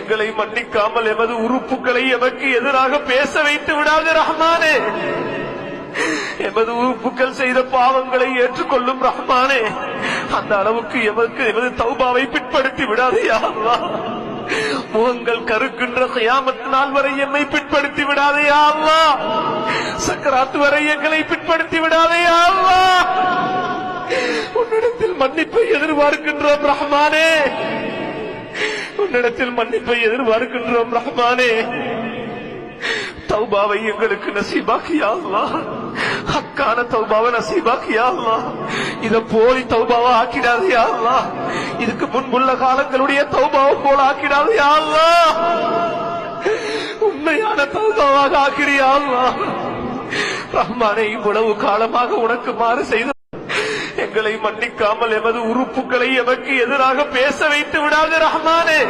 எங்களை மன்னிக்காமல் எமது உறுப்புகளை எமக்கு எதிராக பேச வைத்து விடாத ரஹ்மானே. எமது உறுப்புகள் செய்த பாவங்களை ஏற்றுக்கொள்ளும் ரஹ்மானே. அந்த அளவுக்கு எமது தௌபாவை பிற்படுத்தி விடாதே யா அல்லாஹ். முகங்கள் கருக்கின்ற கியாமத் நாள் வரை எம்மை பிற்படுத்தி விடாதே யா அல்லாஹ். சக்கராத் வரை எங்களை பிற்படுத்தி விடாதே யா அல்லாஹ். உன்னிடத்தில் மன்னிப்பை எதிர்பார்க்கின்றோம் ரஹ்மானே. உன்னிடத்தில் மன்னிப்பை எதிர்பார்க்கின்றோம் ரஹ்மானே. தௌபாவை எங்களுக்கு நசீபாக்கியா அல்லாஹ். ஹக்கான தௌபாவை நசீபாக்கியா அல்லாஹ். இத போலி தௌபாவா ஆக்கிடாதயா அல்லாஹ். இதுக்கு முன்புள்ள காலங்களுடைய தௌபாவை போல ஆக்கிடாதயா அல்லாஹ். உண்மையான தௌபாவாக ஆக்கிறியா அல்லாஹ். ரஹ்மானே, இவ்வளவு காலமாக உனக்கு மாறு செய்த எங்களை மன்னிக்காமல் எமது உறுப்புகளை எமக்கு எதிராக பேச வைத்து விடாத ரஹ்மானே.